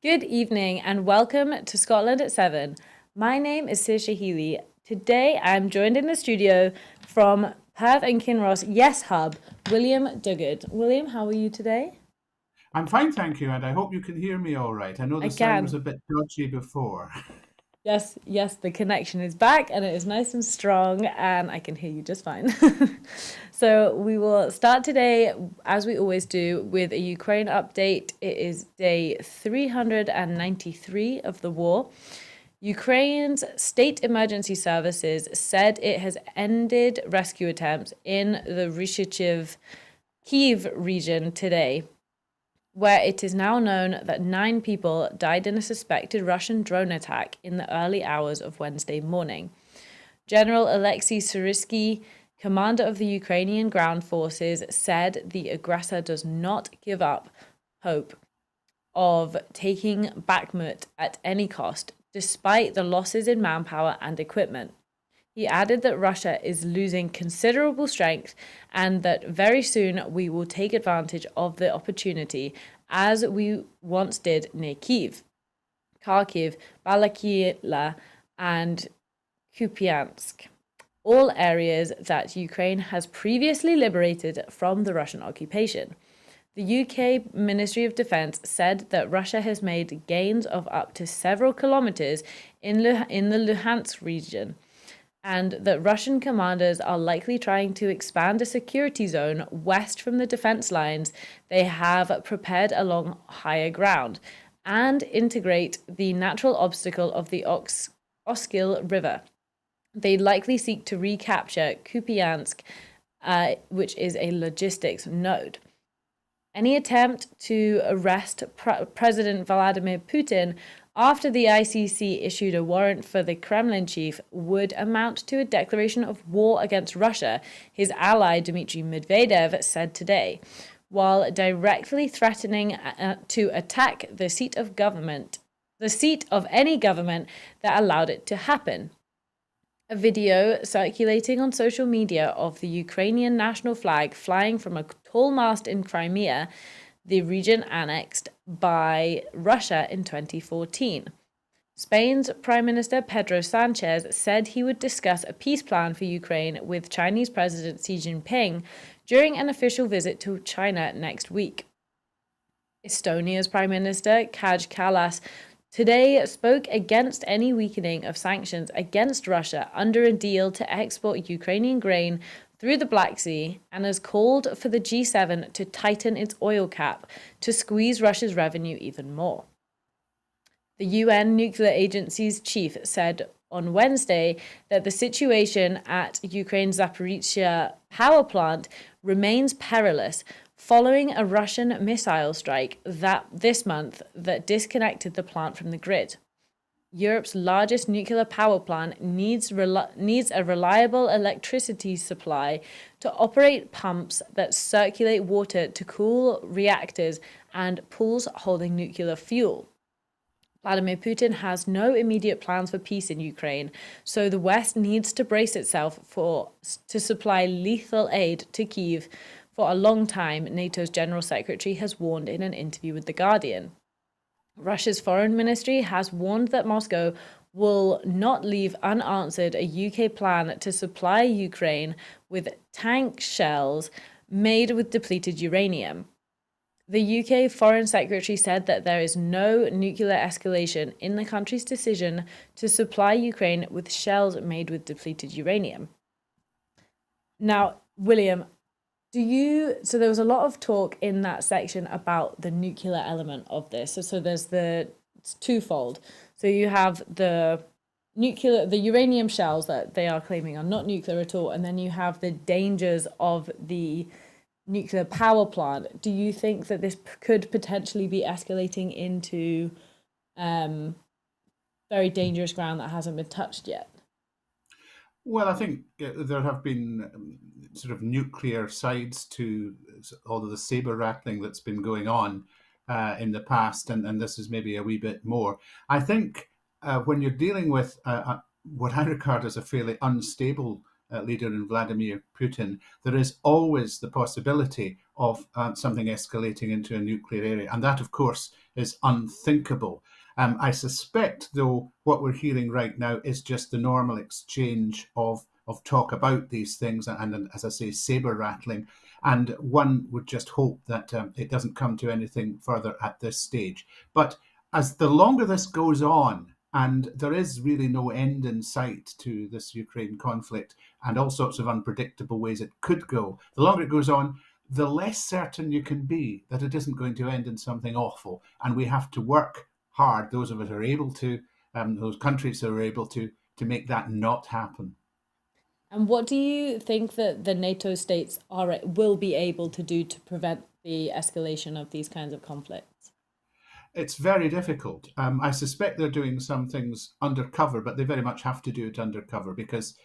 Good evening and welcome to Scotland at 7. My name is Saoirse Healey. Today I'm joined in the studio from Perth and Kinross Yes Hub, William Duguid. William, how are you today? I'm fine, thank you, and I hope you can hear me all right. I know I the sound was can. a bit dodgy before. Yes, yes, the connection is back and it is nice and strong, and I can hear you just fine. So, we will start today, as we always do, with a Ukraine update. It is day 393 of the war. Ukraine's state emergency services said it has ended rescue attempts in the Rishchiv Kiev region today, where it is now known that 9 people died in a suspected Russian drone attack in the early hours of Wednesday morning. General Alexei Sursky, commander of the Ukrainian ground forces, said the aggressor does not give up hope of taking Bakhmut at any cost, despite the losses in manpower and equipment. He added that Russia is losing considerable strength and that very soon we will take advantage of the opportunity, as we once did near Kiev, Kharkiv, Balaklava, and Kupiansk, all areas that Ukraine has previously liberated from the Russian occupation. The UK Ministry of Defence said that Russia has made gains of up to several kilometres in the Luhansk region, and that Russian commanders are likely trying to expand a security zone west from the defence lines they have prepared along higher ground and integrate the natural obstacle of the Oskil River. They likely seek to recapture Kupiansk, which is a logistics node. Any attempt to arrest President Vladimir Putin after the ICC issued a warrant for the Kremlin chief would amount to a declaration of war against Russia, his ally Dmitry Medvedev said today, while directly threatening to attack the seat of any government that allowed it to happen. A video circulating on social media of the Ukrainian national flag flying from a tall mast in Crimea, the region annexed by Russia in 2014. Spain's Prime Minister Pedro Sanchez said he would discuss a peace plan for Ukraine with Chinese President Xi Jinping during an official visit to China next week. Estonia's Prime Minister Kaj Kallas today spoke against any weakening of sanctions against Russia under a deal to export Ukrainian grain through the Black Sea, and has called for the G7 to tighten its oil cap to squeeze Russia's revenue even more. The UN Nuclear Agency's chief said on Wednesday that the situation at Ukraine's Zaporizhzhia power plant remains perilous following a Russian missile strike this month that disconnected the plant from the grid. Europe's largest nuclear power plant needs a reliable electricity supply to operate pumps that circulate water to cool reactors and pools holding nuclear fuel. Vladimir Putin has no immediate plans for peace in Ukraine, so the West needs to brace itself to supply lethal aid to Kyiv for a long time, NATO's General Secretary has warned in an interview with The Guardian. Russia's foreign ministry has warned that Moscow will not leave unanswered a UK plan to supply Ukraine with tank shells made with depleted uranium. The UK Foreign Secretary said that there is no nuclear escalation in the country's decision to supply Ukraine with shells made with depleted uranium. Now, William, so there was a lot of talk in that section about the nuclear element of this. So there's it's twofold. So you have the uranium shells that they are claiming are not nuclear at all, and then you have the dangers of the nuclear power plant. Do you think that this could potentially be escalating into very dangerous ground that hasn't been touched yet? Well, I think there have been sort of nuclear sides to all of the saber rattling that's been going on in the past, and this is maybe a wee bit more. I think when you're dealing with what I regard as a fairly unstable leader in Vladimir Putin, there is always the possibility of something escalating into a nuclear area. And that, of course, is unthinkable. I suspect, though, what we're hearing right now is just the normal exchange of talk about these things, and as I say, saber rattling. And one would just hope that it doesn't come to anything further at this stage. But as the longer this goes on, and there is really no end in sight to this Ukraine conflict and all sorts of unpredictable ways it could go, the longer it goes on, the less certain you can be that it isn't going to end in something awful. And we have to work hard, those of us who are able to, those countries who are able to make that not happen. And what do you think that the NATO states will be able to do to prevent the escalation of these kinds of conflicts? It's very difficult. I suspect they're doing some things undercover, but they very much have to do it undercover because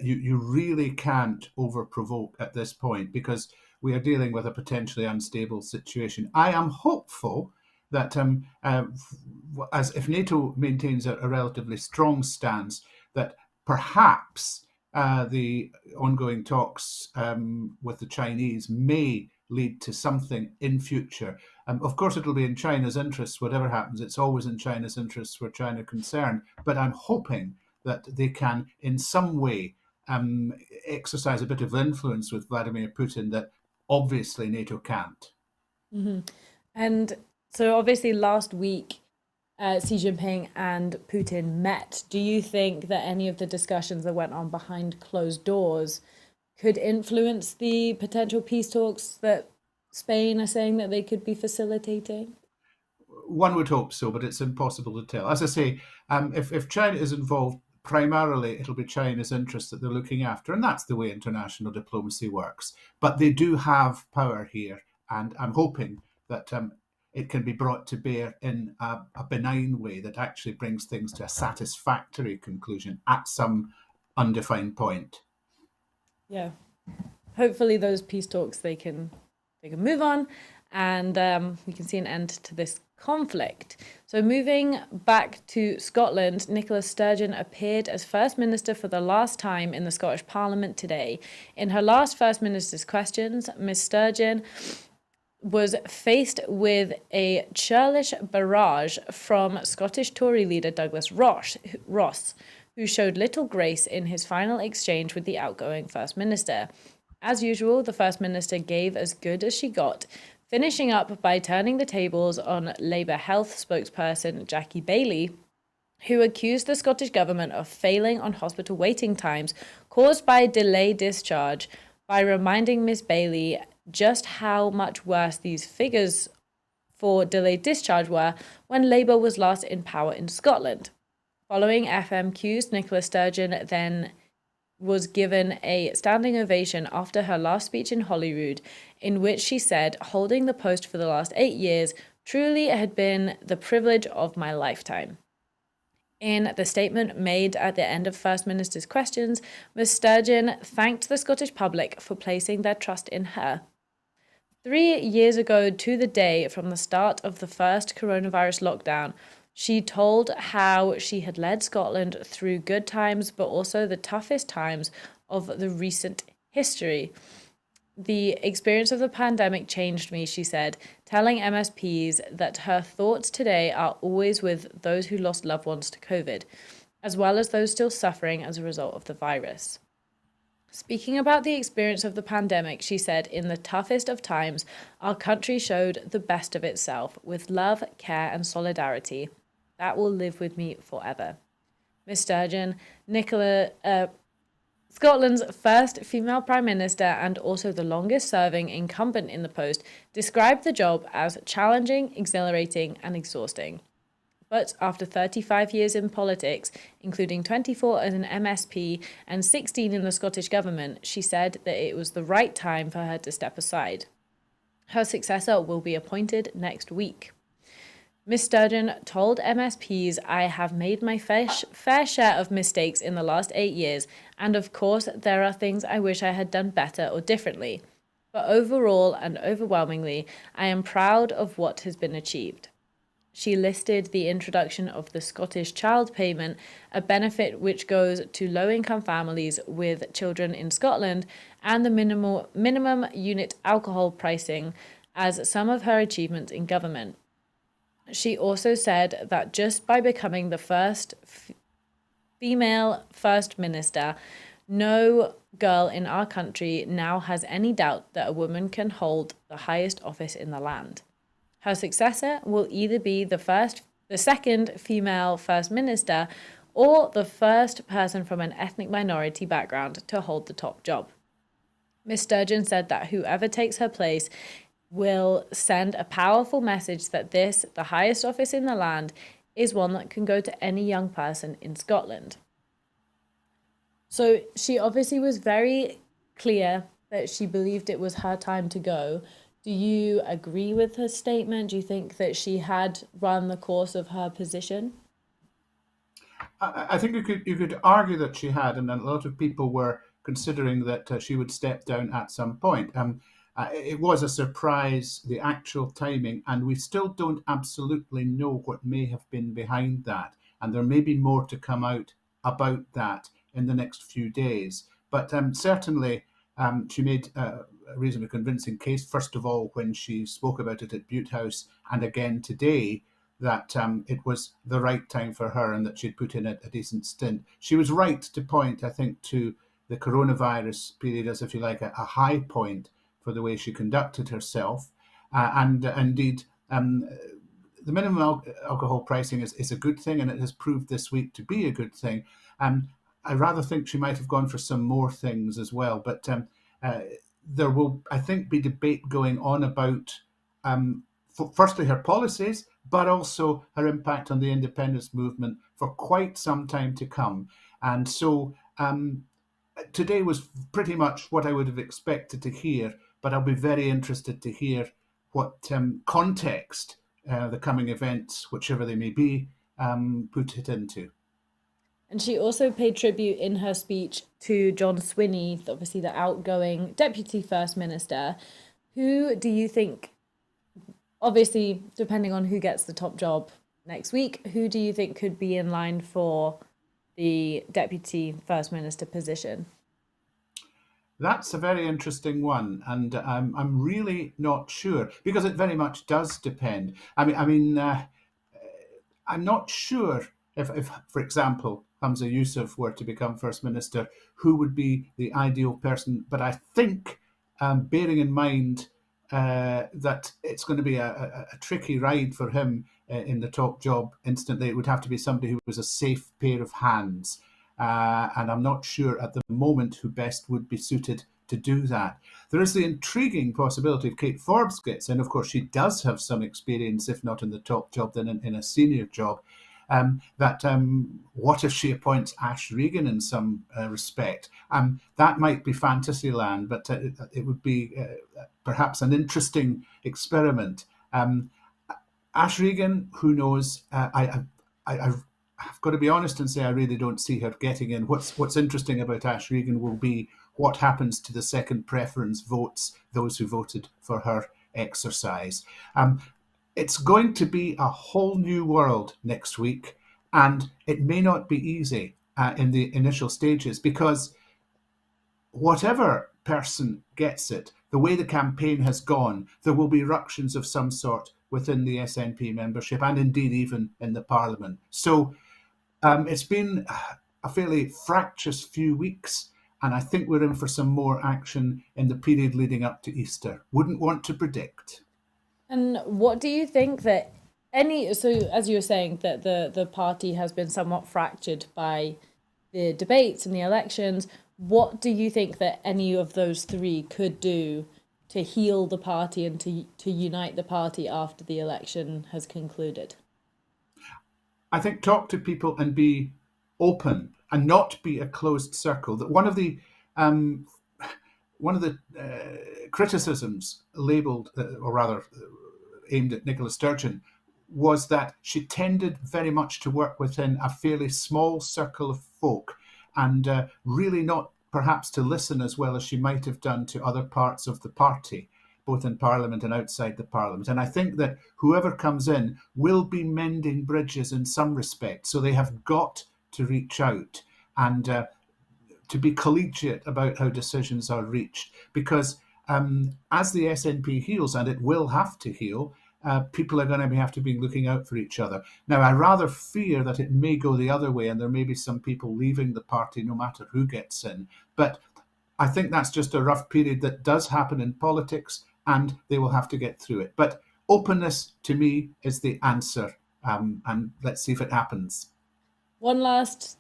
you really can't overprovoke at this point because we are dealing with a potentially unstable situation. I am hopeful that as if NATO maintains a relatively strong stance, that perhaps the ongoing talks with the Chinese may lead to something in future. Of course, it'll be in China's interests, whatever happens. It's always in China's interests where China is concerned. But I'm hoping that they can, in some way, exercise a bit of influence with Vladimir Putin that obviously NATO can't. Hmm. And so, obviously, last week, Xi Jinping and Putin met. Do you think that any of the discussions that went on behind closed doors could influence the potential peace talks that Spain are saying that they could be facilitating? One would hope so, but it's impossible to tell. As I say, if China is involved, primarily it'll be China's interests that they're looking after, and that's the way international diplomacy works. But they do have power here, and I'm hoping that it can be brought to bear in a benign way that actually brings things to a satisfactory conclusion at some undefined point. Yeah. Hopefully, those peace talks they can move on, and we can see an end to this conflict. So, moving back to Scotland, Nicola Sturgeon appeared as First Minister for the last time in the Scottish Parliament today. In her last First Minister's questions, Miss Sturgeon was faced with a churlish barrage from Scottish Tory leader Douglas Ross, who showed little grace in his final exchange with the outgoing First Minister. As usual, the First Minister gave as good as she got, finishing up by turning the tables on Labour health spokesperson Jackie Baillie, who accused the Scottish Government of failing on hospital waiting times caused by delayed discharge by reminding Miss Baillie just how much worse these figures for delayed discharge were when Labour was last in power in Scotland. Following FMQs, Nicola Sturgeon then was given a standing ovation after her last speech in Holyrood, in which she said, holding the post for the last 8 years truly had been the privilege of my lifetime. In the statement made at the end of First Minister's questions, Ms Sturgeon thanked the Scottish public for placing their trust in her. 3 years ago to the day from the start of the first coronavirus lockdown, she told how she had led Scotland through good times, but also the toughest times of the recent history. The experience of the pandemic changed me, she said, telling MSPs that her thoughts today are always with those who lost loved ones to COVID, as well as those still suffering as a result of the virus. Speaking about the experience of the pandemic, she said, in the toughest of times, our country showed the best of itself with love, care, and solidarity. That will live with me forever. Miss Sturgeon, Scotland's first female Prime Minister and also the longest serving incumbent in the post, described the job as challenging, exhilarating, and exhausting. But after 35 years in politics, including 24 as an MSP and 16 in the Scottish Government, she said that it was the right time for her to step aside. Her successor will be appointed next week. Miss Sturgeon told MSPs, I have made my fair share of mistakes in the last 8 years, and of course there are things I wish I had done better or differently. But overall and overwhelmingly, I am proud of what has been achieved. She listed the introduction of the Scottish Child Payment, a benefit which goes to low income families with children in Scotland, and the minimum unit alcohol pricing as some of her achievements in government. She also said that just by becoming the first female First Minister, no girl in our country now has any doubt that a woman can hold the highest office in the land. Her successor will either be the second female First Minister, or the first person from an ethnic minority background to hold the top job. Ms. Sturgeon said that whoever takes her place will send a powerful message that this, the highest office in the land, is one that can go to any young person in Scotland. So she obviously was very clear that she believed it was her time to go. Do you agree with her statement? Do you think that she had run the course of her position? I think you could argue that she had, and a lot of people were considering that she would step down at some point. It was a surprise, the actual timing, and we still don't absolutely know what may have been behind that. And there may be more to come out about that in the next few days. But certainly, she made a reasonably convincing case, first of all, when she spoke about it at Butte House, and again today, that it was the right time for her and that she'd put in a decent stint. She was right to point, I think, to the coronavirus period as, if you like, a high point for the way she conducted herself. And indeed, the minimum alcohol pricing is a good thing, and it has proved this week to be a good thing. I rather think she might have gone for some more things as well. But there will, I think, be debate going on about, firstly, her policies, but also her impact on the independence movement for quite some time to come. And so today was pretty much what I would have expected to hear, but I'll be very interested to hear what context the coming events, whichever they may be, put it into. And she also paid tribute in her speech to John Swinney, obviously the outgoing Deputy First Minister. Who do you think, obviously, depending on who gets the top job next week, who do you think could be in line for the Deputy First Minister position? That's a very interesting one, and I'm really not sure because it very much does depend. I'm not sure if, for example, Hamza Yusuf were to become First Minister, who would be the ideal person. But I think, bearing in mind that it's going to be a tricky ride for him in the top job instantly, it would have to be somebody who was a safe pair of hands. And I'm not sure at the moment who best would be suited to do that. There is the intriguing possibility of Kate Forbes gets in. Of course, she does have some experience, if not in the top job, then in a senior job. What if she appoints Ash Regan in some respect? That might be fantasy land, but it would be perhaps an interesting experiment. Ash Regan, who knows? I've got to be honest and say I really don't see her getting in. What's interesting about Ash Regan will be what happens to the second preference votes, those who voted for her exercise. It's going to be a whole new world next week, and it may not be easy in the initial stages because whatever person gets it, the way the campaign has gone, there will be ructions of some sort within the SNP membership and indeed even in the Parliament. So it's been a fairly fractious few weeks, and I think we're in for some more action in the period leading up to Easter. Wouldn't want to predict. And what do you think that so as you were saying, that the party has been somewhat fractured by the debates and the elections, what do you think that any of those three could do to heal the party and to unite the party after the election has concluded? I think talk to people and be open and not be a closed circle. That one of the criticisms labelled, or rather aimed at Nicola Sturgeon, was that she tended very much to work within a fairly small circle of folk and really not perhaps to listen as well as she might have done to other parts of the party. both in Parliament and outside the Parliament. And I think that whoever comes in will be mending bridges in some respect. So they have got to reach out and to be collegiate about how decisions are reached. Because as the SNP heals, and it will have to heal, people are going to have to be looking out for each other. Now, I rather fear that it may go the other way, and there may be some people leaving the party no matter who gets in. But I think that's just a rough period that does happen in politics, and they will have to get through it. But openness, to me, is the answer, and let's see if it happens. One last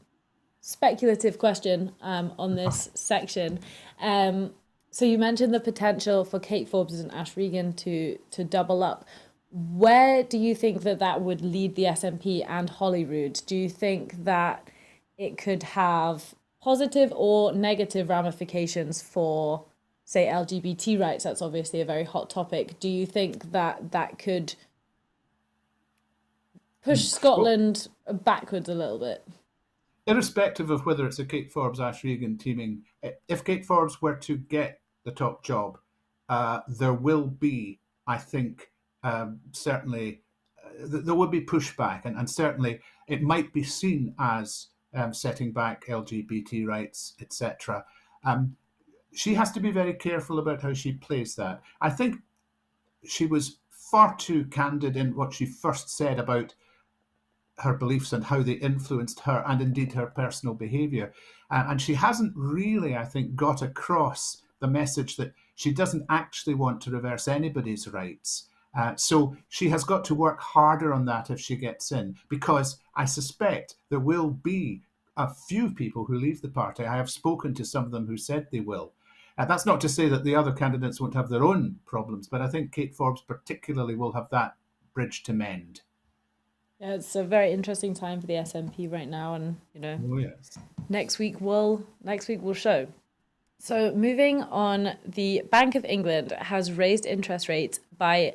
speculative question on this section. So you mentioned the potential for Kate Forbes and Ash Regan to double up. Where do you think that would lead the SNP and Holyrood? Do you think that it could have positive or negative ramifications for, say, LGBT rights? That's obviously a very hot topic. Do you think that could push Scotland backwards a little bit? Irrespective of whether it's a Kate Forbes, Ash Regan teaming, if Kate Forbes were to get the top job, there will be, I think, certainly, there would be pushback, and certainly it might be seen as setting back LGBT rights, etc. She has to be very careful about how she plays that. I think she was far too candid in what she first said about her beliefs and how they influenced her and indeed her personal behaviour. And she hasn't really, I think, got across the message that she doesn't actually want to reverse anybody's rights. So she has got to work harder on that if she gets in, because I suspect there will be a few people who leave the party. I have spoken to some of them who said they will. That's not to say that the other candidates won't have their own problems, but I think Kate Forbes particularly will have that bridge to mend. Yeah, it's a very interesting time for the SNP right now, and Oh, yes. next week will show. So moving on, the Bank of England has raised interest rates by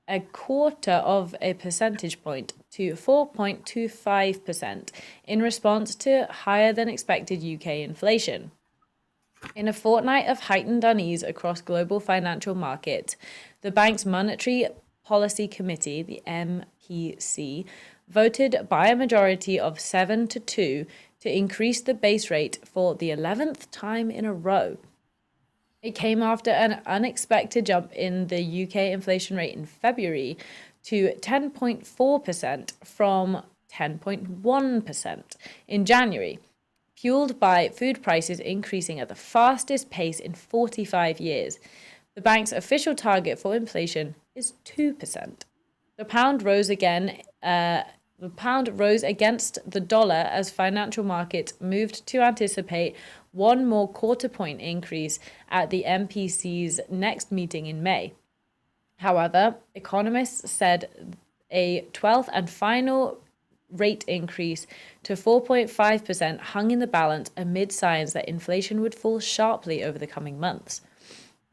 0.25 percentage point to 4.25% in response to higher than expected UK inflation. In a fortnight of heightened unease across global financial markets, the bank's Monetary Policy Committee, the MPC, voted by a majority of 7-2 to increase the base rate for the 11th time in a row. It came after an unexpected jump in the UK inflation rate in February to 10.4% from 10.1% in January, fueled by food prices increasing at the fastest pace in 45 years. The bank's official target for inflation is 2%. The pound rose again. The pound rose against the dollar as financial markets moved to anticipate one more quarter point increase at the MPC's next meeting in May. However, economists said a 12th and final rate increase to 4.5% hung in the balance amid signs that inflation would fall sharply over the coming months.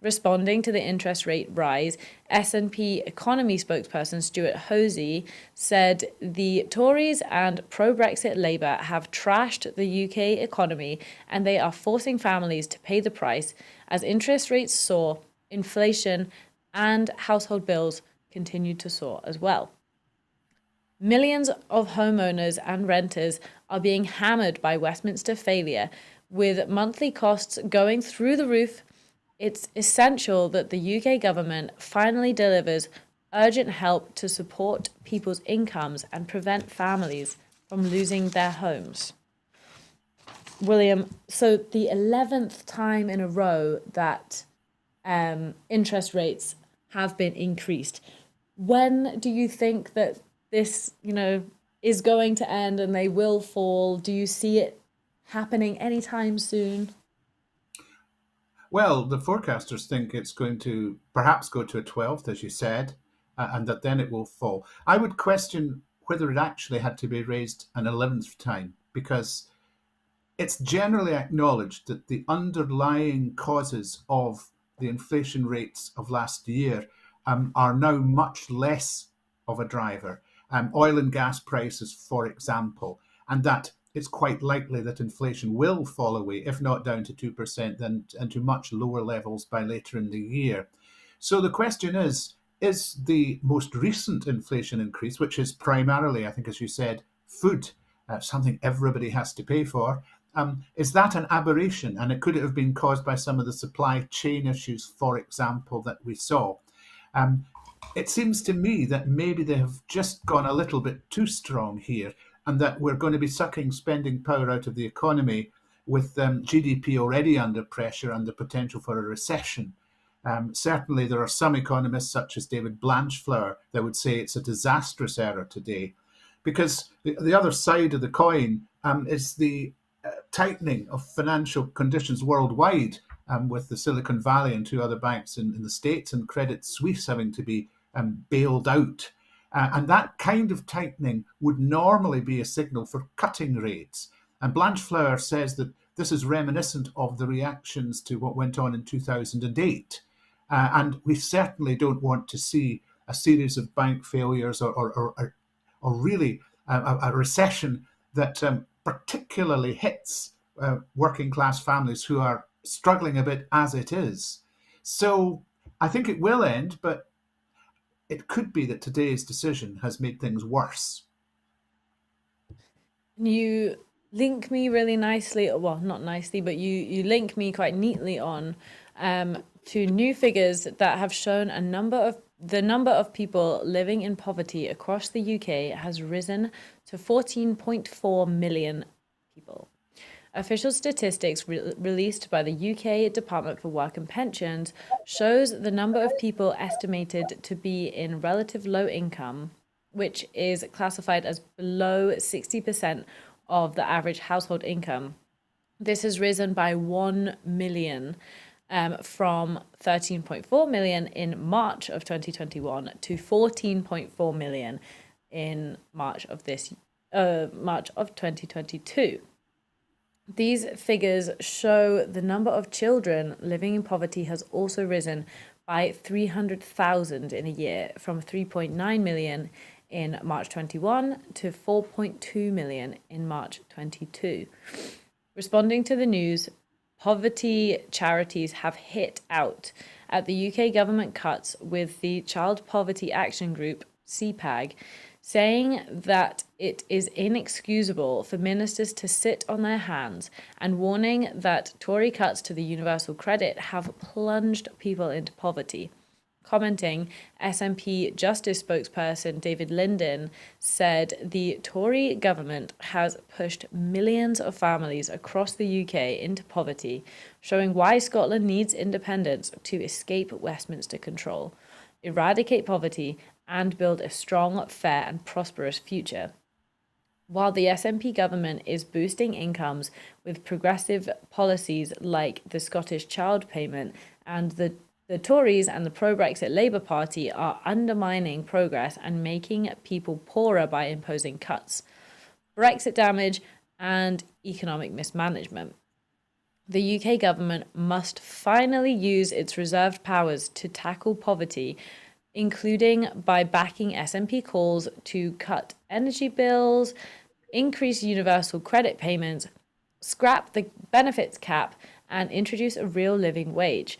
Responding to the interest rate rise, SNP economy spokesperson Stuart Hosey said the Tories and pro-Brexit Labour have trashed the UK economy and they are forcing families to pay the price as interest rates soar, inflation and household bills continue to soar as well. Millions of homeowners and renters are being hammered by Westminster failure, with monthly costs going through the roof. It's essential that the UK government finally delivers urgent help to support people's incomes and prevent families from losing their homes. William, so the 11th time in a row that interest rates have been increased. When do you think that this, is going to end and they will fall? Do you see it happening anytime soon? Well, the forecasters think it's going to perhaps go to a 12th, as you said, and that then it will fall. I would question whether it actually had to be raised an 11th time, because it's generally acknowledged that the underlying causes of the inflation rates of last year are now much less of a driver. Oil and gas prices, for example, and that it's quite likely that inflation will fall away, if not down to 2%, then and to much lower levels by later in the year. So the question is the most recent inflation increase, which is primarily, I think, as you said, food, something everybody has to pay for, is that an aberration? And could it have been caused by some of the supply chain issues, for example, that we saw? Um, it seems to me that maybe they have just gone a little bit too strong here, and that we're going to be sucking spending power out of the economy with GDP already under pressure and the potential for a recession. Certainly, there are some economists, such as David Blanchflower, that would say it's a disastrous era today, because the other side of the coin is the tightening of financial conditions worldwide, with the Silicon Valley and two other banks in the States and Credit Suisse having to be bailed out. And that kind of tightening would normally be a signal for cutting rates. And Blanchflower says that this is reminiscent of the reactions to what went on in 2008. And we certainly don't want to see a series of bank failures or really a recession that particularly hits working class families who are struggling a bit as it is. So I think it will end, but it could be that today's decision has made things worse. You link me really nicely, well, not nicely, but you link me quite neatly on to new figures that have shown the number of people living in poverty across the UK has risen to 14.4 million people. Official statistics released by the UK Department for Work and Pensions shows the number of people estimated to be in relative low income, which is classified as below 60% of the average household income. This has risen by 1 million from 13.4 million in March of 2021 to 14.4 million in March of 2022. These figures show the number of children living in poverty has also risen by 300,000 in a year, from 3.9 million in March 21 to 4.2 million in March 22. Responding to the news, poverty charities have hit out at the UK government cuts, with the Child Poverty Action Group, CPAG, saying that it is inexcusable for ministers to sit on their hands, and warning that Tory cuts to the universal credit have plunged people into poverty. Commenting, SNP Justice spokesperson David Linden said the Tory government has pushed millions of families across the UK into poverty, showing why Scotland needs independence to escape Westminster control, eradicate poverty, and build a strong, fair, and prosperous future. While the SNP government is boosting incomes with progressive policies like the Scottish Child Payment, and the Tories and the pro-Brexit Labour Party are undermining progress and making people poorer by imposing cuts, Brexit damage, and economic mismanagement. The UK government must finally use its reserved powers to tackle poverty, including by backing SNP calls to cut energy bills, increase universal credit payments, scrap the benefits cap, and introduce a real living wage,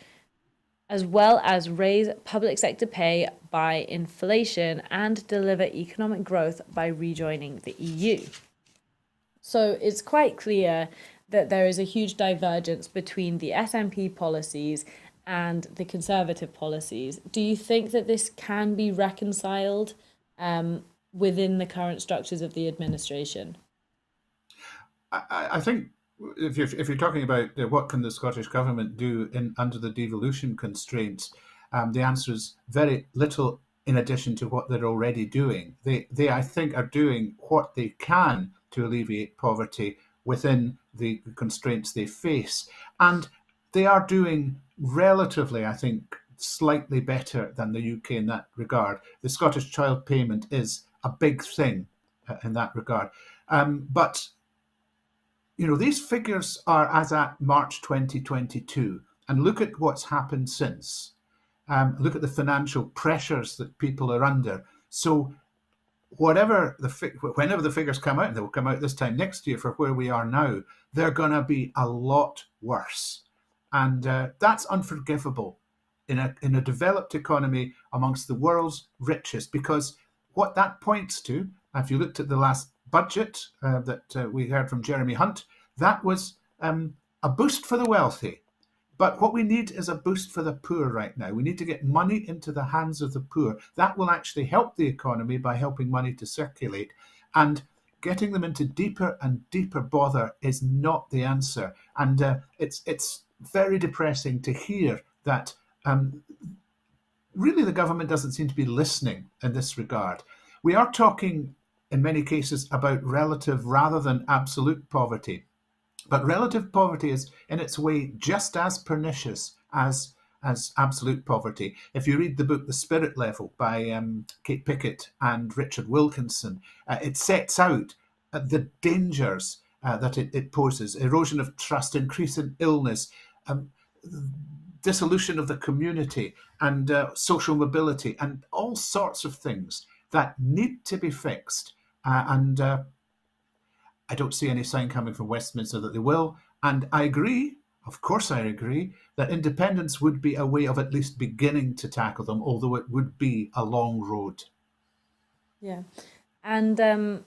as well as raise public sector pay by inflation and deliver economic growth by rejoining the EU. So it's quite clear that there is a huge divergence between the SNP policies and the Conservative policies. Do you think that this can be reconciled within the current structures of the administration? I think if you're talking about what can the Scottish government do under the devolution constraints, the answer is very little in addition to what they're already doing. They I think, are doing what they can to alleviate poverty within the constraints they face. And they are doing relatively, I think, slightly better than the UK in that regard. The Scottish Child Payment is a big thing in that regard. But these figures are as at March 2022, and look at what's happened since. Look at the financial pressures that people are under. So whenever the figures come out, and they will come out this time next year for where we are now, they're going to be a lot worse. And that's unforgivable. in a developed economy amongst the world's richest, because what that points to, if you looked at the last budget that we heard from Jeremy Hunt, that was a boost for the wealthy. But what we need is a boost for the poor right now. We need to get money into the hands of the poor. That will actually help the economy by helping money to circulate. And getting them into deeper and deeper bother is not the answer. And it's very depressing to hear that really the government doesn't seem to be listening in this regard. We are talking in many cases about relative rather than absolute poverty. But relative poverty is, in its way, just as pernicious as absolute poverty. If you read the book The Spirit Level by Kate Pickett and Richard Wilkinson, it sets out the dangers that it poses: erosion of trust, increase in illness, um, dissolution of the community, and social mobility, and all sorts of things that need to be fixed. And I don't see any sign coming from Westminster that they will. And I agree, of course, I agree, that independence would be a way of at least beginning to tackle them, although it would be a long road. Yeah. And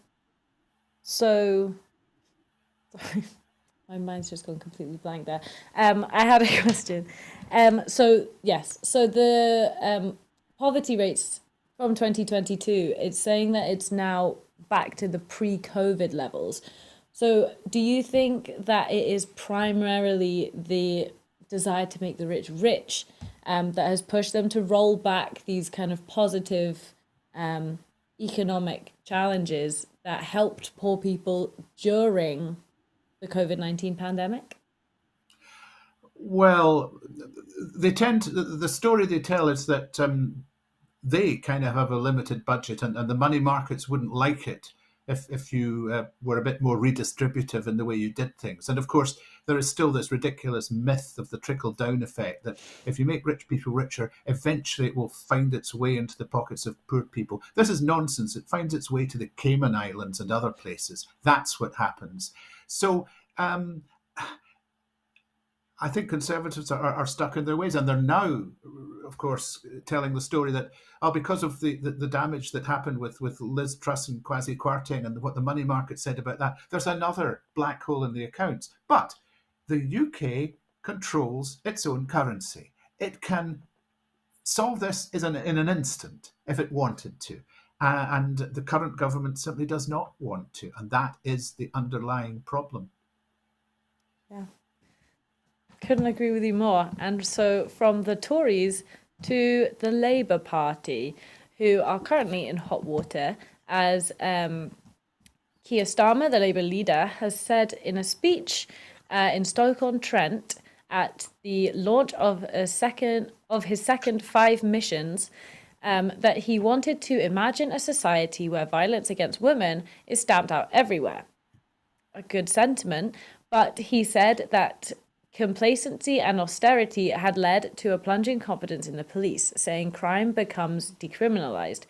so, sorry, my mind's just gone completely blank there. I had a question. So yes, so the poverty rates from 2022, it's saying that it's now back to the pre-COVID levels. So do you think that it is primarily the desire to make the rich rich that has pushed them to roll back these kind of positive economic challenges that helped poor people during the COVID-19 pandemic? Well, the story they tell is that they kind of have a limited budget, and the money markets wouldn't like it if you were a bit more redistributive in the way you did things. And of course, there is still this ridiculous myth of the trickle down effect that if you make rich people richer, eventually it will find its way into the pockets of poor people. This is nonsense. It finds its way to the Cayman Islands and other places. That's what happens. So, I think Conservatives are stuck in their ways, and they're now, of course, telling the story that because of the damage that happened with Liz Truss and Kwasi Kwarteng and what the money market said about that, there's another black hole in the accounts. But the UK controls its own currency. It can solve this in an instant if it wanted to. And the current government simply does not want to. And that is the underlying problem. Yeah. Couldn't agree with you more. And so from the Tories to the Labour Party, who are currently in hot water, as Keir Starmer, the Labour leader, has said in a speech in Stoke-on-Trent at the launch of his second 5 missions, that he wanted to imagine a society where violence against women is stamped out everywhere. A good sentiment, but he said that complacency and austerity had led to a plunging confidence in the police, saying crime becomes decriminalised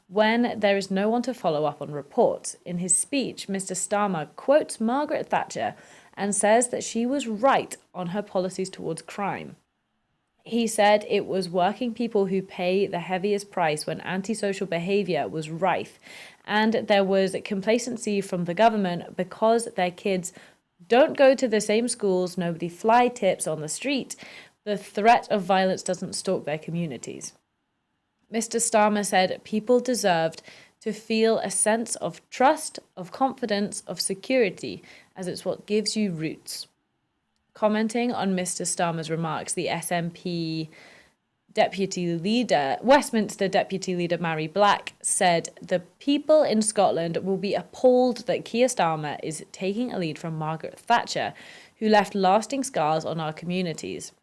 when there is no one to follow up on reports. In his speech, Mr. Starmer quotes Margaret Thatcher and says that she was right on her policies towards crime. He said it was working people who pay the heaviest price when antisocial behaviour was rife, and there was complacency from the government because their kids don't go to the same schools, nobody fly tips on the street, the threat of violence doesn't stalk their communities. Mr. Starmer said people deserved to feel a sense of trust, of confidence, of security, as it's what gives you roots. Commenting on Mr. Starmer's remarks, the SNP Westminster Deputy Leader Mary Black said the people in Scotland will be appalled that Keir Starmer is taking a lead from Margaret Thatcher, who left lasting scars on our communities.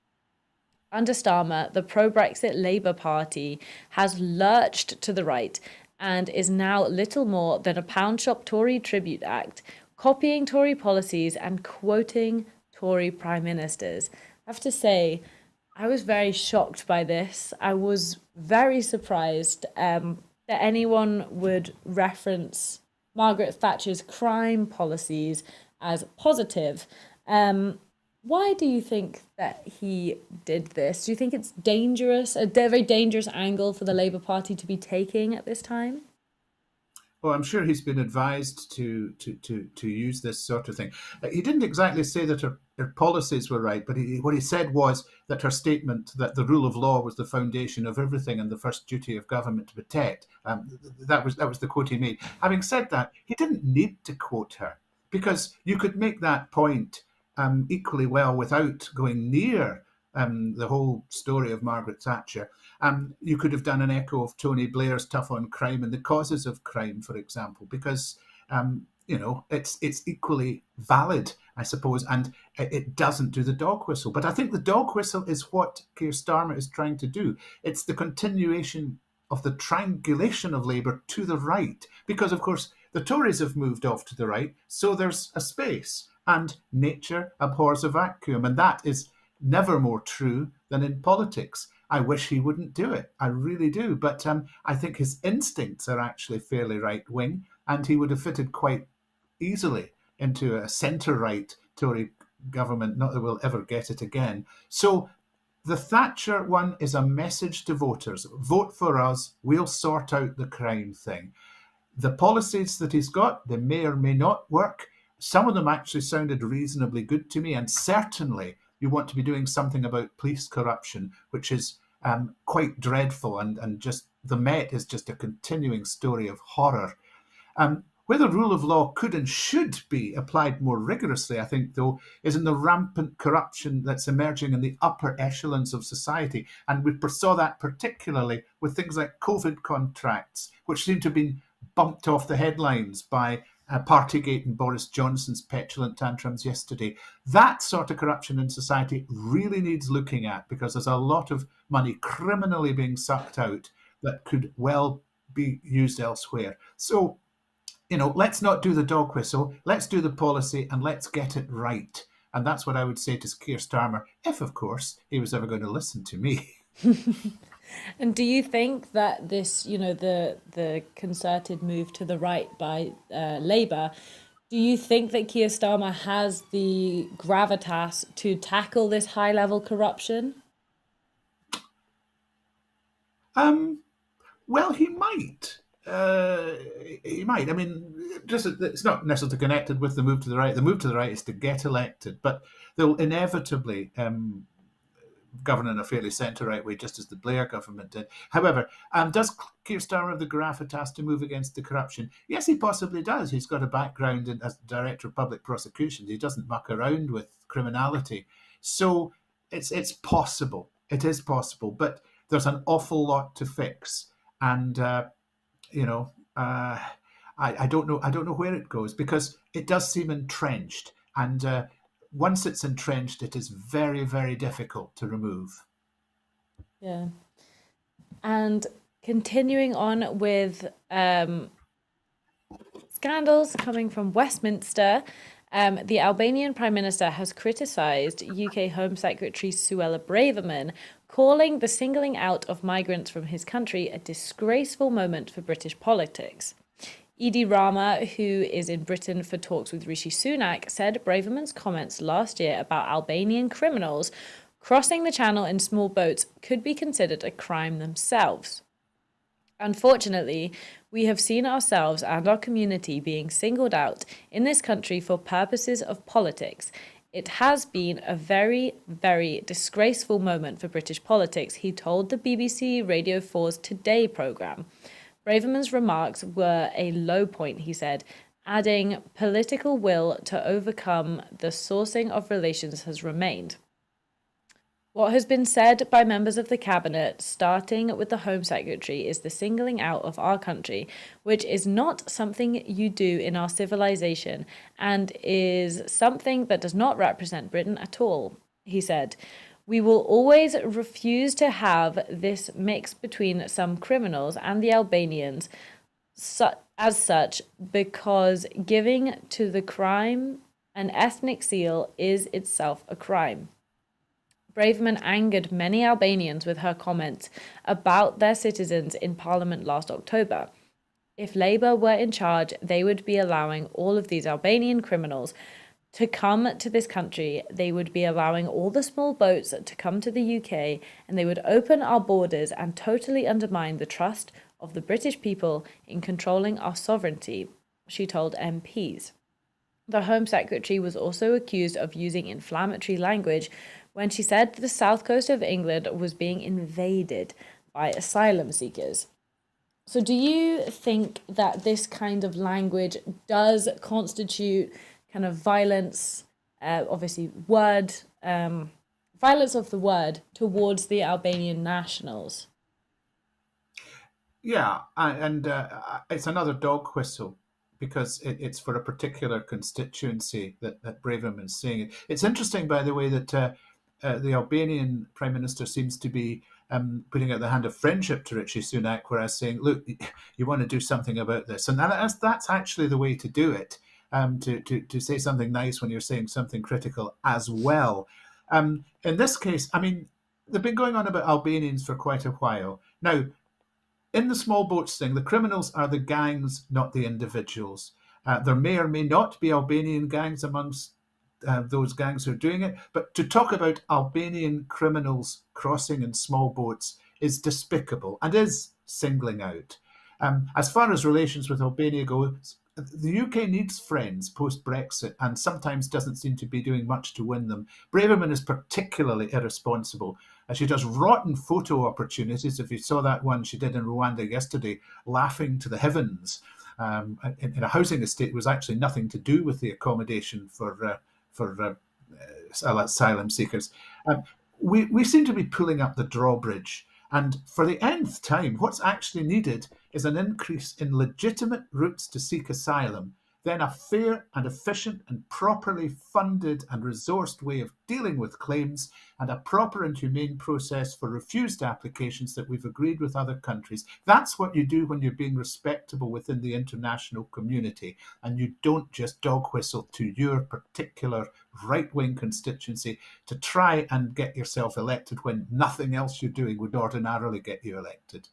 Under Starmer, the pro-Brexit Labour Party has lurched to the right and is now little more than a pound shop Tory tribute act, copying Tory policies and quoting Tory prime ministers. I have to say, I was very shocked by this. I was very surprised that anyone would reference Margaret Thatcher's crime policies as positive. Why do you think that he did this? Do you think it's dangerous, a very dangerous angle for the Labour Party to be taking at this time? Well, I'm sure he's been advised to use this sort of thing. He didn't exactly say that her policies were right, but what he said was that her statement that the rule of law was the foundation of everything and the first duty of government to protect. That was the quote he made. Having said that, he didn't need to quote her because you could make that point equally well without going near the whole story of Margaret Thatcher. You could have done an echo of Tony Blair's tough on crime and the causes of crime, for example, because it's equally valid, I suppose, and it doesn't do the dog whistle. But I think the dog whistle is what Keir Starmer is trying to do. It's the continuation of the triangulation of Labour to the right, because of course the Tories have moved off to the right, so there's a space, and nature abhors a vacuum, and that is never more true than in politics. I wish he wouldn't do it. I really do. But I think his instincts are actually fairly right wing, and he would have fitted quite easily into a centre right Tory government. Not that we'll ever get it again. So the Thatcher one is a message to voters: vote for us, we'll sort out the crime thing. The policies that he's got, they may or may not work. Some of them actually sounded reasonably good to me, and certainly you want to be doing something about police corruption, which is quite dreadful, and just the Met is just a continuing story of horror. Where the rule of law could and should be applied more rigorously, I think, though, is in the rampant corruption that's emerging in the upper echelons of society. And we saw that particularly with things like COVID contracts, which seem to have been bumped off the headlines by Partygate and Boris Johnson's petulant tantrums yesterday. That sort of corruption in society really needs looking at, because there's a lot of money criminally being sucked out that could well be used elsewhere. So, let's not do the dog whistle, let's do the policy and let's get it right. And that's what I would say to Keir Starmer, if, of course, he was ever going to listen to me. And do you think that this, the concerted move to the right by Labour, do you think that Keir Starmer has the gravitas to tackle this high level corruption? Um, well, he might. He might. I mean, just it's not necessarily connected with the move to the right. The move to the right is to get elected, but they'll inevitably govern in a fairly centre-right way, just as the Blair government did. However, does Keir Starmer have the gravitas to move against the corruption? Yes, he possibly does. He's got a background as Director of Public Prosecutions. He doesn't muck around with criminality. So it's possible. It is possible. But there's an awful lot to fix. And, you know, I don't know. I don't know where it goes, because it does seem entrenched. And once it's entrenched, it is very, very difficult to remove. Yeah. And continuing on with scandals coming from Westminster, the Albanian Prime Minister has criticised UK Home Secretary Suella Braverman, calling the singling out of migrants from his country a disgraceful moment for British politics. Edi Rama, who is in Britain for talks with Rishi Sunak, said Braverman's comments last year about Albanian criminals crossing the channel in small boats could be considered a crime themselves. Unfortunately, we have seen ourselves and our community being singled out in this country for purposes of politics. It has been a very, very disgraceful moment for British politics, he told the BBC Radio 4's Today programme. Braverman's remarks were a low point, he said, adding, political will to overcome the sourcing of relations has remained. What has been said by members of the cabinet, starting with the Home Secretary, is the singling out of our country, which is not something you do in our civilization and is something that does not represent Britain at all, he said. We will always refuse to have this mix between some criminals and the Albanians as such, because giving to the crime an ethnic seal is itself a crime. Braverman angered many Albanians with her comments about their citizens in Parliament last October. If Labour were in charge, they would be allowing all of these Albanian criminals To come to this country, they would be allowing all the small boats to come to the UK, and they would open our borders and totally undermine the trust of the British people in controlling our sovereignty, she told MPs. The Home Secretary was also accused of using inflammatory language when she said the south coast of England was being invaded by asylum seekers. So, do you think that this kind of language does constitute kind of violence, obviously, violence of the word towards the Albanian nationals? Yeah, and it's another dog whistle because it's for a particular constituency that Braverman is saying it. It's interesting, by the way, that the Albanian Prime Minister seems to be putting out the hand of friendship to Rishi Sunak, whereas saying, look, you want to do something about this. And that's actually the way to do it, to say something nice when you're saying something critical as well. In this case, I mean, they've been going on about Albanians for quite a while. Now, in the small boats thing, the criminals are the gangs, not the individuals. There may or may not be Albanian gangs amongst those gangs who are doing it, but to talk about Albanian criminals crossing in small boats is despicable and is singling out. As far as relations with Albania go, the UK needs friends post Brexit and sometimes doesn't seem to be doing much to win them. Braverman is particularly irresponsible. She does rotten photo opportunities. If you saw that one she did in Rwanda yesterday, laughing to the heavens in a housing estate, was actually nothing to do with the accommodation for asylum seekers. We seem to be pulling up the drawbridge. And for the nth time, what's actually needed is an increase in legitimate routes to seek asylum, then a fair and efficient and properly funded and resourced way of dealing with claims, and a proper and humane process for refused applications that we've agreed with other countries. That's what you do when you're being respectable within the international community, and you don't just dog whistle to your particular right-wing constituency to try and get yourself elected when nothing else you're doing would ordinarily get you elected.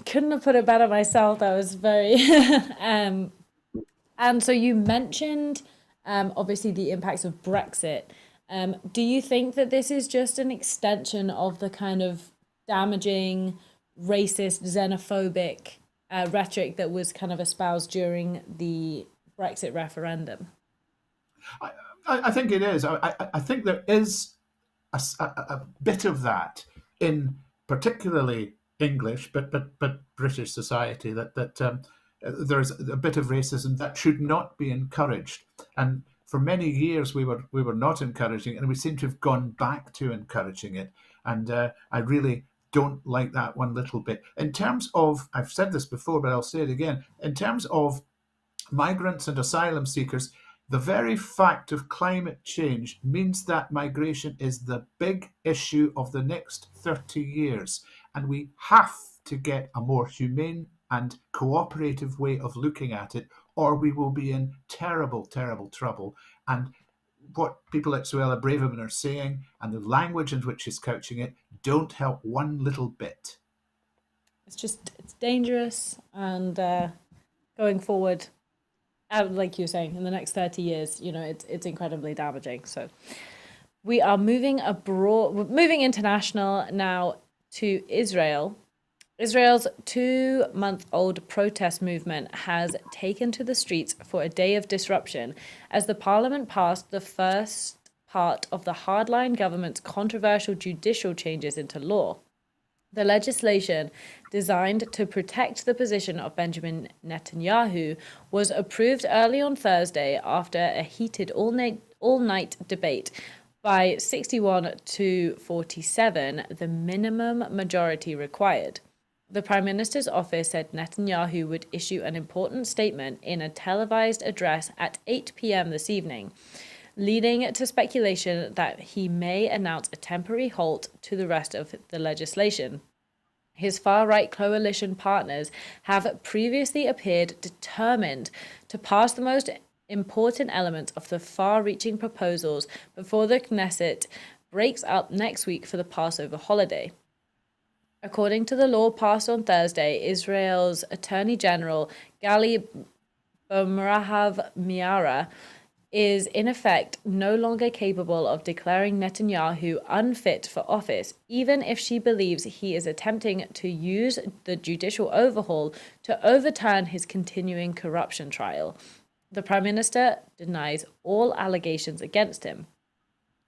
Couldn't have put it better myself. That was very. And so you mentioned, obviously, the impacts of Brexit. Do you think that this is just an extension of the kind of damaging, racist, xenophobic rhetoric that was kind of espoused during the Brexit referendum? I think it is. I think there is a bit of that in particularly English, but British society, that there's a bit of racism that should not be encouraged. And for many years we were not encouraging it, and we seem to have gone back to encouraging it. And I really don't like that one little bit. In terms of, I've said this before, but I'll say it again. In terms of migrants and asylum seekers, the very fact of climate change means that migration is the big issue of the next 30 years. And we have to get a more humane and cooperative way of looking at it, or we will be in terrible, terrible trouble. And what people like Suella Braverman are saying and the language in which she's couching it don't help one little bit. It's dangerous, and going forward, like you were saying, in the next 30 years, it's incredibly damaging. So we are moving abroad, moving international now to Israel. Israel's 2-month-old protest movement has taken to the streets for a day of disruption as the parliament passed the first part of the hardline government's controversial judicial changes into law. The legislation, designed to protect the position of Benjamin Netanyahu, was approved early on Thursday after a heated all-night debate. By 61 to 47, the minimum majority required. The Prime Minister's office said Netanyahu would issue an important statement in a televised address at 8 p.m. this evening, leading to speculation that he may announce a temporary halt to the rest of the legislation. His far-right coalition partners have previously appeared determined to pass the most important elements of the far-reaching proposals before the Knesset breaks up next week for the Passover holiday. According to the law passed on Thursday, Israel's Attorney General Gali Omrahav Miara, is in effect no longer capable of declaring Netanyahu unfit for office, even if she believes he is attempting to use the judicial overhaul to overturn his continuing corruption trial. The Prime Minister denies all allegations against him.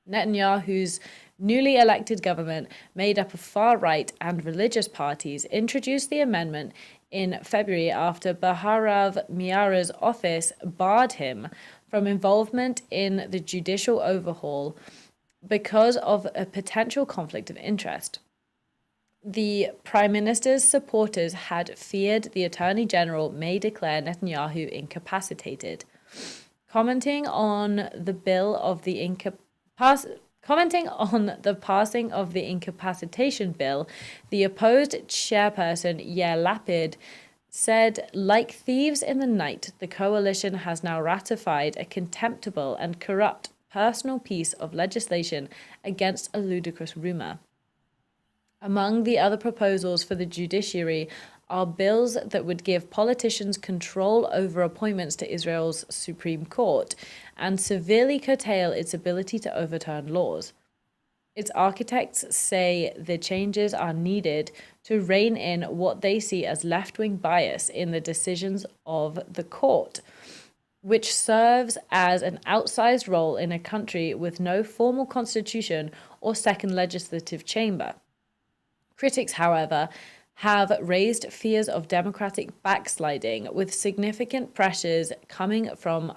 Netanyahu's newly elected government, made up of far-right and religious parties, introduced the amendment in February after Baharav Miara's office barred him from involvement in the judicial overhaul because of a potential conflict of interest. The Prime Minister's supporters had feared the Attorney General may declare Netanyahu incapacitated. Commenting on the passing of the incapacitation bill, the opposed chairperson Yair Lapid said, like thieves in the night, the coalition has now ratified a contemptible and corrupt personal piece of legislation against a ludicrous rumor. Among the other proposals for the judiciary are bills that would give politicians control over appointments to Israel's Supreme Court and severely curtail its ability to overturn laws. Its architects say the changes are needed to rein in what they see as left-wing bias in the decisions of the court, which serves as an outsized role in a country with no formal constitution or second legislative chamber. Critics, however, have raised fears of democratic backsliding, with significant pressures coming from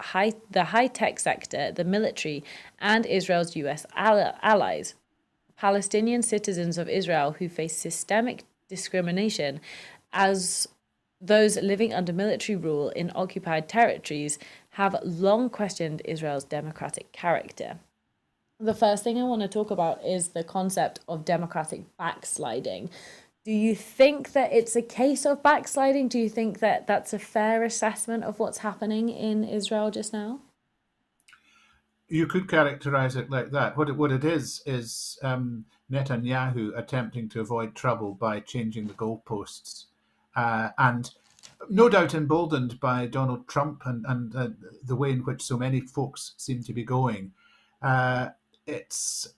the high-tech sector, the military, and Israel's US allies. Palestinian citizens of Israel who face systemic discrimination as those living under military rule in occupied territories have long questioned Israel's democratic character. The first thing I want to talk about is the concept of democratic backsliding. Do you think that it's a case of backsliding? Do you think that that's a fair assessment of what's happening in Israel just now? You could characterize it like that. What it is Netanyahu attempting to avoid trouble by changing the goalposts, and no doubt emboldened by Donald Trump and the way in which so many folks seem to be going. Uh, it's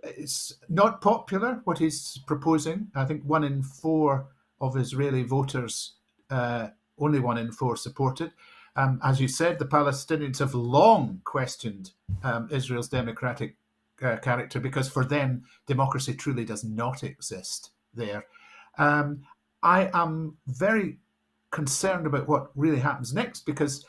it's not popular what he's proposing. I think 1 in 4 of Israeli voters, only 1 in 4 support it. As you said, the Palestinians have long questioned Israel's democratic character because for them, democracy truly does not exist there. Um, I am very concerned about what really happens next because,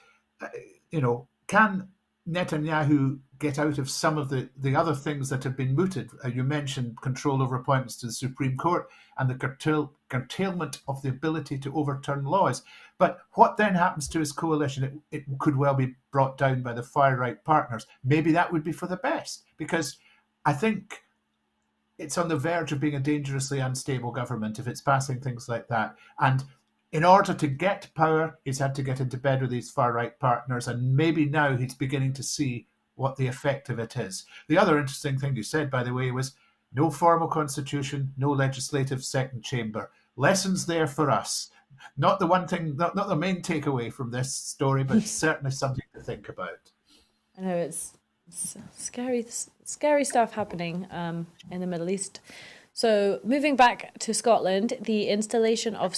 can Netanyahu get out of some of the other things that have been mooted? You mentioned control over appointments to the Supreme Court and the curtailment of the ability to overturn laws. But what then happens to his coalition? It could well be brought down by the far right partners. Maybe that would be for the best, because I think it's on the verge of being a dangerously unstable government if it's passing things like that. And in order to get power, he's had to get into bed with these far right partners, and maybe now he's beginning to see what the effect of it is. The other interesting thing you said, by the way, was no formal constitution, no legislative second chamber. Lessons there for us. Not the one thing, not the main takeaway from this story, but certainly something to think about. I know it's scary stuff happening in the Middle East. So moving back to Scotland, the installation of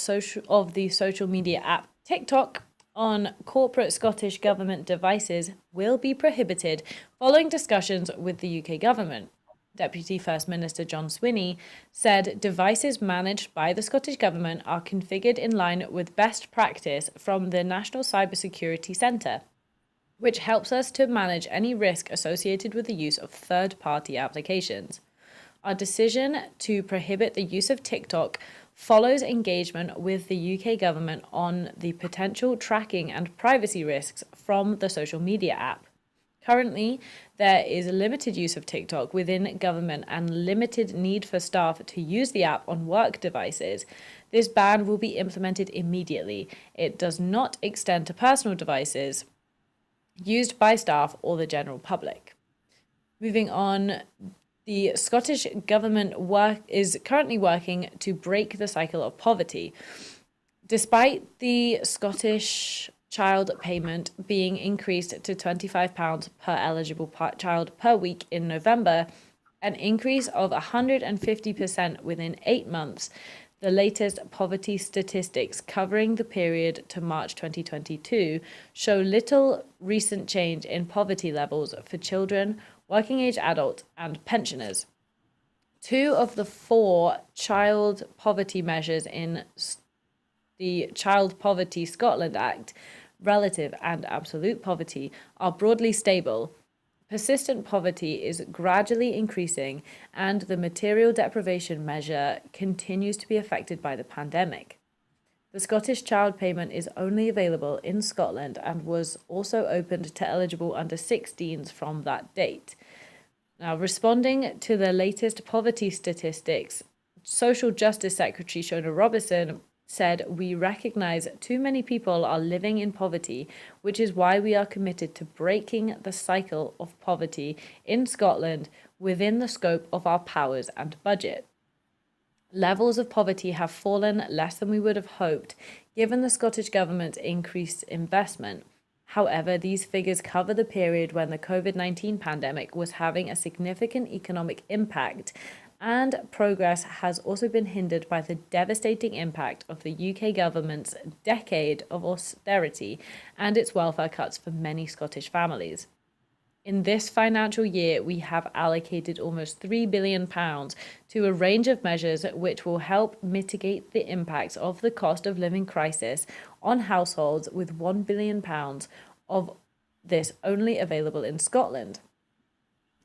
the social media app TikTok on corporate Scottish government devices will be prohibited following discussions with the UK government. Deputy First Minister John Swinney said devices managed by the Scottish Government are configured in line with best practice from the National Cybersecurity Centre, which helps us to manage any risk associated with the use of third-party applications. Our decision to prohibit the use of TikTok follows engagement with the UK government on the potential tracking and privacy risks from the social media app. Currently, there is limited use of TikTok within government and limited need for staff to use the app on work devices. This ban will be implemented immediately. It does not extend to personal devices used by staff or the general public. Moving on, the Scottish Government is currently working to break the cycle of poverty. Despite the Scottish child payment being increased to £25 per eligible child per week in November, an increase of 150% within 8 months. The latest poverty statistics covering the period to March 2022 show little recent change in poverty levels for children, working age adults, and pensioners. 2 of the 4 child poverty measures in the Child Poverty Scotland Act, relative and absolute poverty, are broadly stable. Persistent poverty is gradually increasing, and the material deprivation measure continues to be affected by the pandemic. The Scottish Child Payment is only available in Scotland and was also opened to eligible under 16s from that date. Now, responding to the latest poverty statistics, Social Justice Secretary Shona Robertson said, "We recognise too many people are living in poverty, which is why we are committed to breaking the cycle of poverty in Scotland within the scope of our powers and budget." Levels of poverty have fallen less than we would have hoped, given the Scottish Government's increased investment. However, these figures cover the period when the COVID-19 pandemic was having a significant economic impact, and progress has also been hindered by the devastating impact of the UK government's decade of austerity and its welfare cuts for many Scottish families. In this financial year, we have allocated almost £3 billion to a range of measures which will help mitigate the impacts of the cost of living crisis on households, with £1 billion of this only available in Scotland.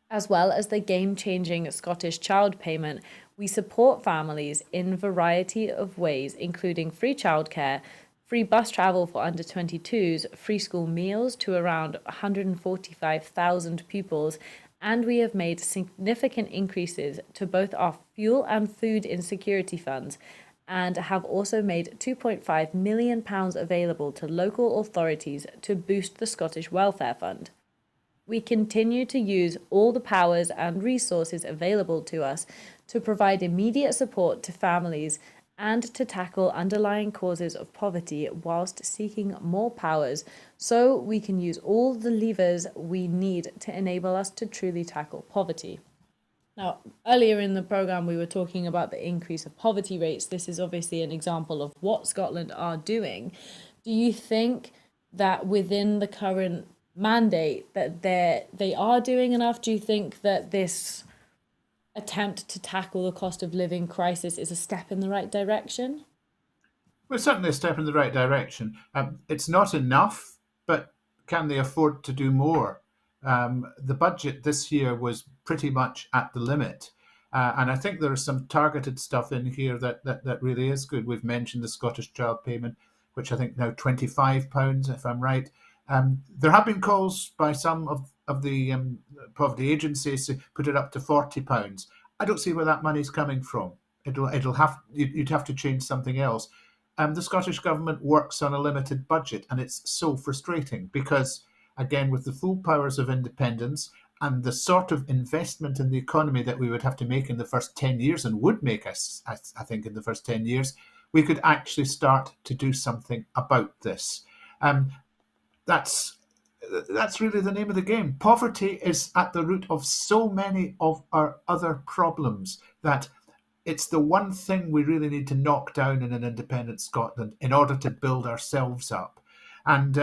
As well as the game-changing Scottish Child Payment, we support families in a variety of ways, including free childcare, free bus travel for under 22s, free school meals to around 145,000 pupils, and we have made significant increases to both our fuel and food insecurity funds, and have also made £2.5 million available to local authorities to boost the Scottish Welfare Fund. We continue to use all the powers and resources available to us to provide immediate support to families and to tackle underlying causes of poverty whilst seeking more powers, so we can use all the levers we need to enable us to truly tackle poverty. Now, earlier in the programme, we were talking about the increase of poverty rates. This is obviously an example of what Scotland are doing. Do you think that within the current mandate that they are doing enough? Do you think that this attempt to tackle the cost of living crisis is a step in the right direction? Well, certainly a step in the right direction. It's not enough, but can they afford to do more? The budget this year was pretty much at the limit. And I think there is some targeted stuff in here that really is good. We've mentioned the Scottish Child Payment, which I think now £25, if I'm right. There have been calls by some of the poverty agencies to put it up to £40. I don't see where that money's coming from. You'd have to change something else. The Scottish Government works on a limited budget, and it's so frustrating because, again, with the full powers of independence and the sort of investment in the economy that we would have to make in the first 10 years, and would make us, I think, in the first 10 years, we could actually start to do something about this. That's really the name of the game. Poverty is at the root of so many of our other problems that it's the one thing we really need to knock down in an independent Scotland in order to build ourselves up. And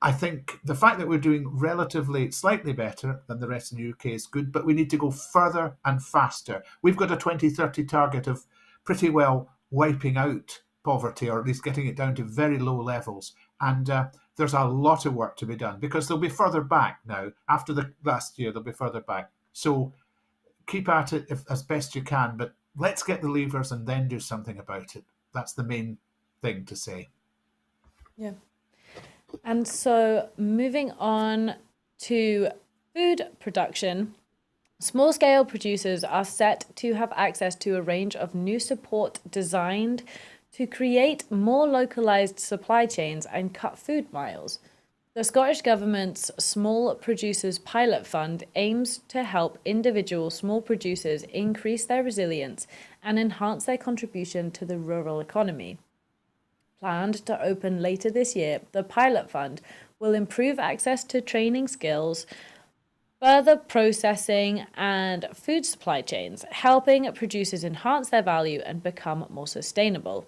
I think the fact that we're doing relatively slightly better than the rest of the UK is good, but we need to go further and faster. We've got a 2030 target of pretty well wiping out poverty, or at least getting it down to very low levels. And there's a lot of work to be done because they'll be further back now. After the last year, they'll be further back. So keep at it as best you can, but let's get the levers and then do something about it. That's the main thing to say. Yeah. And so moving on to food production, small-scale producers are set to have access to a range of new support designed to create more localised supply chains and cut food miles. The Scottish Government's Small Producers Pilot Fund aims to help individual small producers increase their resilience and enhance their contribution to the rural economy. planned to open later this year, the pilot fund will improve access to training skills, further processing, and food supply chains, helping producers enhance their value and become more sustainable.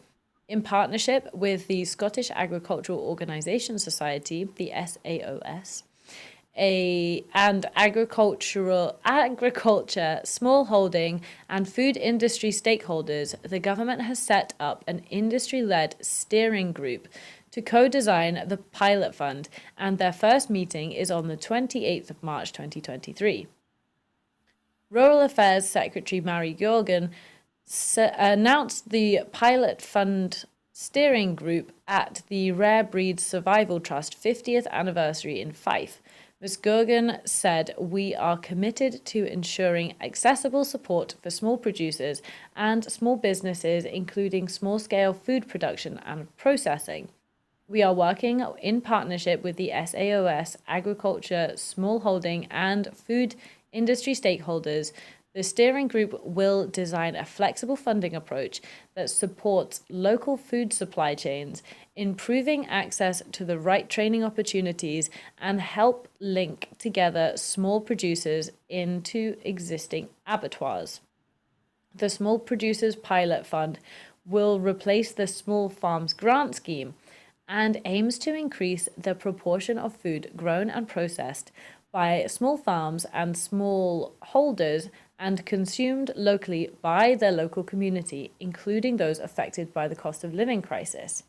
In partnership with the Scottish Agricultural Organisation Society, the SAOS, and agriculture, smallholding, and food industry stakeholders, the government has set up an industry-led steering group to co-design the pilot fund, and their first meeting is on the 28th of March 2023. Rural Affairs Secretary Mary Geoghegan announced the pilot fund steering group at the Rare Breeds Survival Trust 50th anniversary in Fife. Ms. Geoghegan said, "We are committed to ensuring accessible support for small producers and small businesses, including small-scale food production and processing. We are working in partnership with the SAOS, agriculture, smallholding, and food industry stakeholders. The steering group will design a flexible funding approach that supports local food supply chains, improving access to the right training opportunities, and help link together small producers into existing abattoirs. The Small Producers Pilot Fund will replace the Small Farms Grant Scheme and aims to increase the proportion of food grown and processed by small farms and small holders and consumed locally by their local community, including those affected by the cost of living crisis."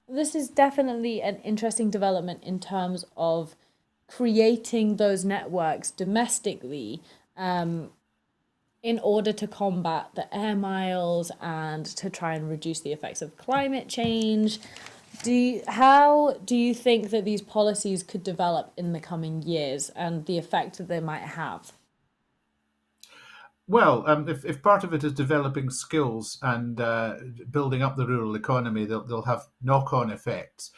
This is definitely an interesting development in terms of creating those networks domestically in order to combat the air miles and to try and reduce the effects of climate change. How do you think that these policies could develop in the coming years and the effect that they might have? Well, if part of it is developing skills and building up the rural economy, they'll have knock-on effects.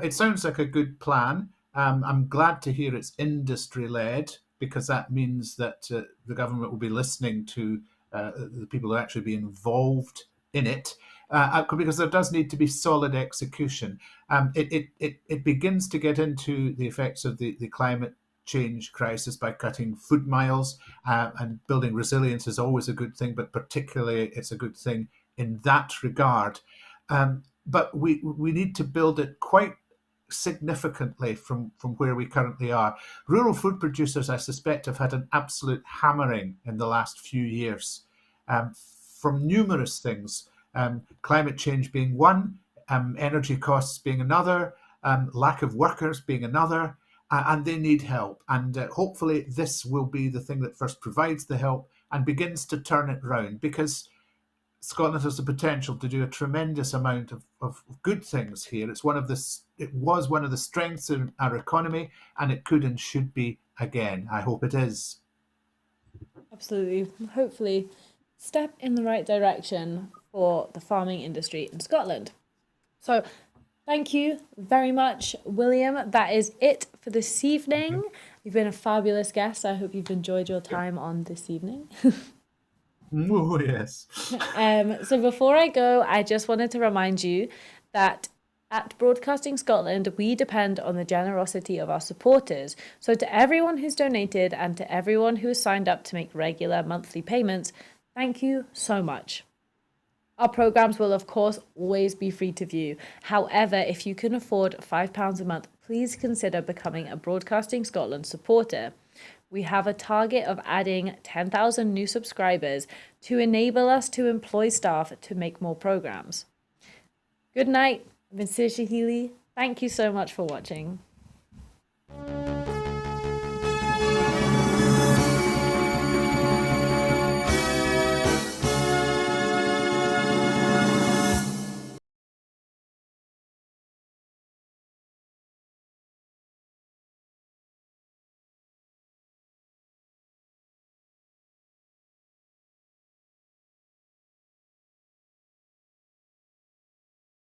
It sounds like a good plan. I'm glad to hear it's industry-led, because that means that the government will be listening to the people who actually be involved in it, because there does need to be solid execution. It begins to get into the effects of the climate change crisis by cutting food miles, and building resilience is always a good thing, but particularly it's a good thing in that regard. But we need to build it quite significantly from where we currently are. Rural food producers, I suspect, have had an absolute hammering in the last few years, from numerous things, climate change being one, energy costs being another, lack of workers being another, and they need help. And hopefully this will be the thing that first provides the help and begins to turn it round, because Scotland has the potential to do a tremendous amount of good things here. It was one of the strengths in our economy, and it could and should be again. I hope it is. Absolutely. Hopefully, step in the right direction for the farming industry in Scotland. So, thank you very much, William. That is it for this evening. You've been a fabulous guest. I hope you've enjoyed your time on this evening. Oh, yes. So before I go, I just wanted to remind you that at Broadcasting Scotland, we depend on the generosity of our supporters. So to everyone who's donated and to everyone who has signed up to make regular monthly payments, thank you so much. Our programmes will, of course, always be free to view. However, if you can afford £5 a month, please consider becoming a Broadcasting Scotland supporter. We have a target of adding 10,000 new subscribers to enable us to employ staff to make more programmes. Good night. I've been Saoirse Healey. Thank you so much for watching.